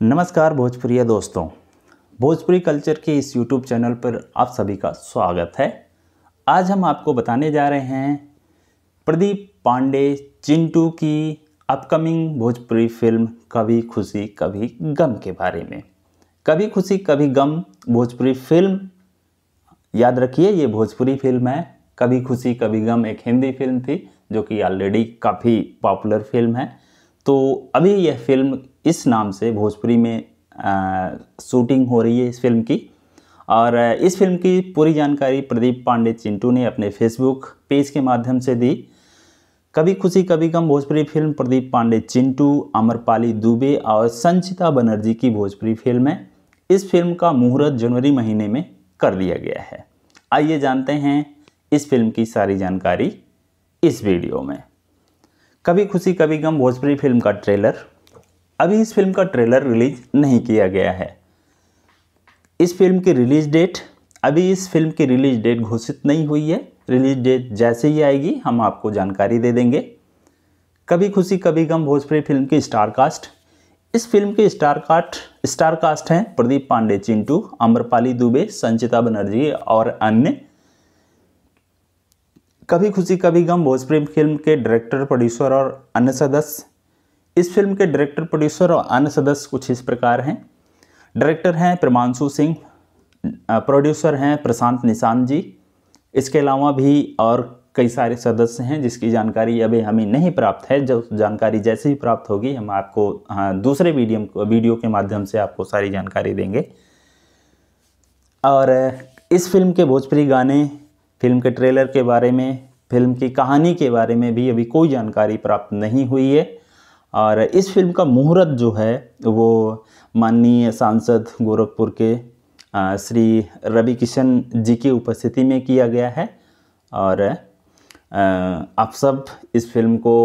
नमस्कार भोजपुरिया दोस्तों, भोजपुरी कल्चर के इस YouTube चैनल पर आप सभी का स्वागत है। आज हम आपको बताने जा रहे हैं प्रदीप पांडे चिंटू की अपकमिंग भोजपुरी फिल्म कभी खुशी कभी गम के बारे में। कभी खुशी कभी गम भोजपुरी फिल्म, याद रखिए ये भोजपुरी फिल्म है। कभी खुशी कभी गम एक हिंदी फिल्म थी जो कि ऑलरेडी काफ़ी पॉपुलर फिल्म है। तो अभी यह फिल्म इस नाम से भोजपुरी में शूटिंग हो रही है इस फिल्म की। और इस फिल्म की पूरी जानकारी प्रदीप पांडे चिंटू ने अपने फेसबुक पेज के माध्यम से दी। कभी खुशी कभी गम भोजपुरी फिल्म प्रदीप पांडे चिंटू, आम्रपाली दुबे और संचिता बनर्जी की भोजपुरी फिल्म है। इस फिल्म का मुहूर्त जनवरी महीने में कर दिया गया है। आइए जानते हैं इस फिल्म की सारी जानकारी इस वीडियो में। कभी खुशी कभी गम भोजपुरी फिल्म का ट्रेलर। अभी इस फिल्म का ट्रेलर रिलीज नहीं किया गया है। इस फिल्म की रिलीज डेट, अभी इस फिल्म की रिलीज डेट घोषित नहीं हुई है। रिलीज डेट जैसे ही आएगी हम आपको जानकारी दे देंगे। कभी खुशी कभी गम भोजपुरी फिल्म की स्टार कास्ट। इस फिल्म के स्टार कास्ट हैं प्रदीप पांडे चिंटू, आम्रपाली दुबे, संचिता बनर्जी और अन्य। कभी खुशी कभी गम भोजपुरी फिल्म के डायरेक्टर, प्रोड्यूसर और अन्य सदस्य। इस फिल्म के डायरेक्टर, प्रोड्यूसर और अन्य सदस्य कुछ इस प्रकार हैं। डायरेक्टर हैं प्रमांशु सिंह, प्रोड्यूसर हैं प्रशांत निशांत जी। इसके अलावा भी और कई सारे सदस्य हैं जिसकी जानकारी अभी हमें नहीं प्राप्त है। जो जानकारी जैसे ही प्राप्त होगी हम आपको दूसरे वीडियो के माध्यम से आपको सारी जानकारी देंगे। और इस फिल्म के भोजपुरी गाने, फिल्म के ट्रेलर के बारे में, फिल्म की कहानी के बारे में भी अभी कोई जानकारी प्राप्त नहीं हुई है। और इस फिल्म का मुहूर्त जो है वो माननीय सांसद गोरखपुर के श्री रवि किशन जी की उपस्थिति में किया गया है। और आप सब इस फिल्म को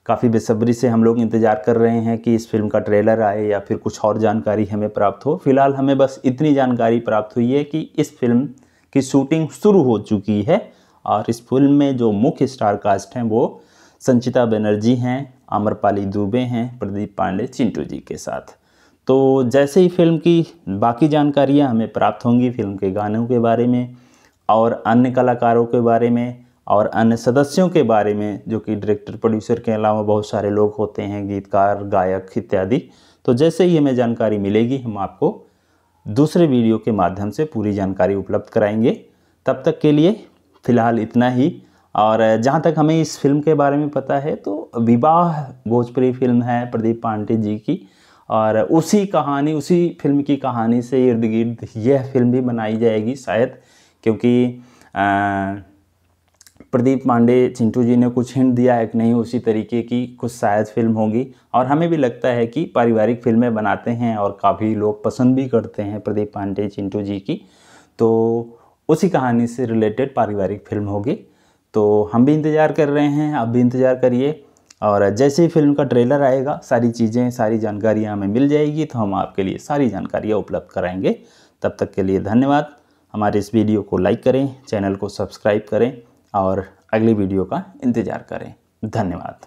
काफ़ी बेसब्री से हम लोग इंतज़ार कर रहे हैं कि इस फिल्म का ट्रेलर आए या फिर कुछ और जानकारी हमें प्राप्त हो। फिलहाल हमें बस इतनी जानकारी प्राप्त हुई है कि इस फिल्म की शूटिंग शुरू हो चुकी है। और इस फिल्म में जो मुख्य स्टार कास्ट हैं वो संचिता बनर्जी हैं, आम्रपाली दुबे हैं, प्रदीप पांडे चिंटू जी के साथ। तो जैसे ही फिल्म की बाकी जानकारियां हमें प्राप्त होंगी, फिल्म के गानों के बारे में और अन्य कलाकारों के बारे में और अन्य सदस्यों के बारे में, जो कि डायरेक्टर, प्रोड्यूसर के अलावा बहुत सारे लोग होते हैं, गीतकार, गायक इत्यादि। तो जैसे ही हमें जानकारी मिलेगी हम आपको दूसरे वीडियो के माध्यम से पूरी जानकारी उपलब्ध कराएंगे। तब तक के लिए फ़िलहाल इतना ही। और जहाँ तक हमें इस फिल्म के बारे में पता है तो विवाह भोजपुरी फिल्म है प्रदीप पांडे जी की। और उसी फिल्म की कहानी से इर्द गिर्द यह फिल्म भी बनाई जाएगी शायद, क्योंकि प्रदीप पांडे चिंटू जी ने कुछ हिंट दिया है कि नहीं उसी तरीके की कुछ शायद फिल्म होगी। और हमें भी लगता है कि पारिवारिक फिल्में बनाते हैं और काफ़ी लोग पसंद भी करते हैं प्रदीप पांडे चिंटू जी की। तो उसी कहानी से रिलेटेड पारिवारिक फिल्म होगी। तो हम भी इंतज़ार कर रहे हैं, आप भी इंतज़ार करिए। और जैसे ही फिल्म का ट्रेलर आएगा सारी जानकारियाँ हमें मिल जाएगी तो हम आपके लिए सारी जानकारियाँ उपलब्ध कराएंगे। तब तक के लिए धन्यवाद। हमारे इस वीडियो को लाइक करें, चैनल को सब्सक्राइब करें और अगली वीडियो का इंतज़ार करें। धन्यवाद।